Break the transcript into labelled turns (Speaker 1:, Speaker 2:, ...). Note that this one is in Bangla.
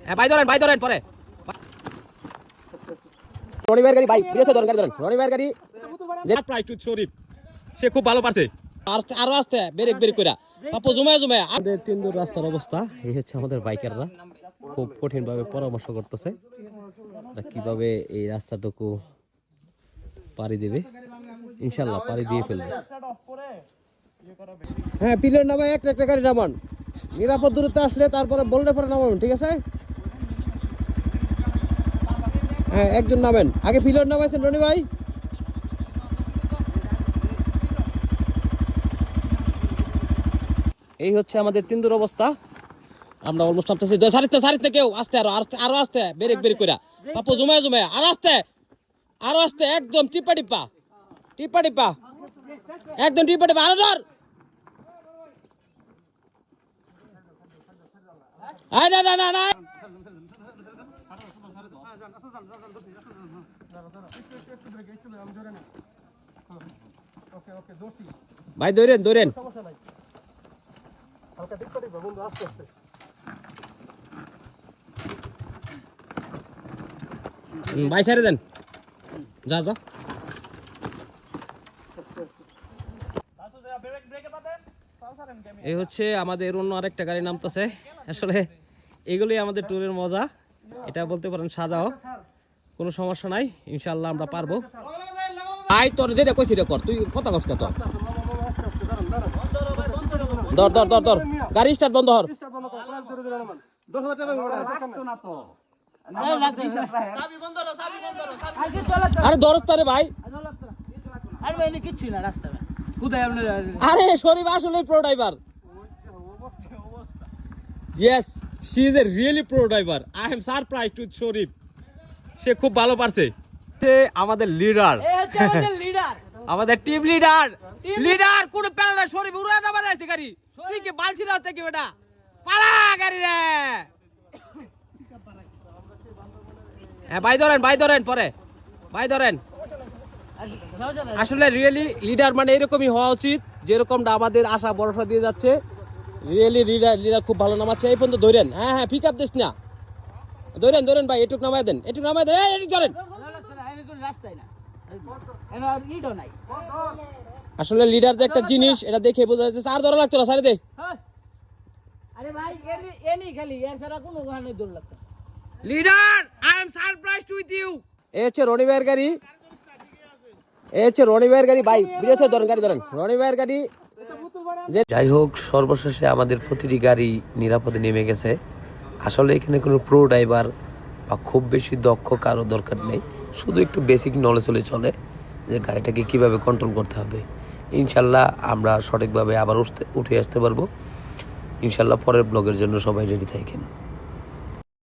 Speaker 1: হ্যাঁ ভাই ধরেন পরে রনিবার গাড়ি ভাই বিরেছে ধরেন গাড়ি ধরেন রনিবার গাড়ি যে প্রাইস টু শরীফ সে খুব ভালো পারছে আরো আসতে ব্রেক কইরা আপু জুমায় আমাদের তিন দূর রাস্তার অবস্থা এই হচ্ছে আমাদের বাইকাররা খুব কঠিন ভাবে পরামর্শ করতেছে কিভাবে এই রাস্তাটুকু পাড়ি দেবে ইনশাআল্লাহ পাড়ি দিয়ে ফেলবে হ্যাঁ পিলার নামায় একটা গাড়ি নামান নিরাপদ দূরত্বে আসলে তারপরে বললে পরে নামাবেন ঠিক আছে হ্যাঁ একজন নামেন আগে পিলার নামাইছেন রনি ভাই এই হচ্ছে আমাদের তিনদুর অবস্থা আমরা অলমোস্ট নামতেছি সারিতে কেউ আস্তে আরো আস্তে ব্রেক কইরা পাপু জুমায় আরো আস্তে একদম টিপা একদম টিপা আরো ধর না ভাই দৌড়েন ভাই ছেড়ে দেন যা এই হচ্ছে আমাদের অন্য আরেকটা গাড়ি নামতেছে আসলে এগুলোই আমাদের ট্যুরের মজা এটা বলতে পারেন সাজাও কোনো সমস্যা নাই ইনশাআল্লাহ আমরা পারবো আই তোর যেটা কইছি রে কর তুই কথা কস কত ধর গাড়ি স্টার্ট বন্ধ কর আরে দরস্তারে ভাই আরে শরীফ আসলে pro driver yes she is a really pro driver I am surprised with Sharif সে খুব ভালো পারছে সে আমাদের লিডার আমাদের টিম লিডার কোন প্যানেল শরীফ উড়া না বানাইছে গাড়ি তুই কি বালছি না হচ্ছে কি বেটা পালা গাড়ি রে হ্যাঁ ভাই ধরেন পরে ভাই ধরেন আসলে রিয়েলি লিডার মানে এরকমই হওয়া উচিত যেরকমটা আমাদের আশা ভরসা দিয়ে যাচ্ছে রিয়েলি লিডার খুব ভালো নামাচ্ছে এই পর্যন্ত ধরেন হ্যাঁ পিক আপ দিস না ধরেন ভাই এটুক নামায় দেন এটুক ধরেন আসলে লিডার যে একটা জিনিস এটা দেখে বোঝা যাচ্ছে আর ধরা লাগতো না সারে the leader I am surprised with you এই হচ্ছে রনি ভাইয়ের গাড়ি ভাই বিরেছে ধরেন গাড়ি ধরেন রনি ভাইয়ের গাড়ি যাই হোক সর্বশেষে আমাদের প্রতিটি গাড়ি নিরাপদে নেমে গেছে আসলে এখানে কোনো প্রো ড্রাইভার বা খুব বেশি দক্ষ কারো দরকার নেই শুধু একটু বেসিক নলেজ হলে চলে যে গাড়িটাকে কিভাবে কন্ট্রোল করতে হবে ইনশাল্লাহ আমরা সঠিকভাবে আবার উঠে আসতে পারবো ইনশাল্লাহ পরের ব্লগের জন্য সবাই রেডি থাকেন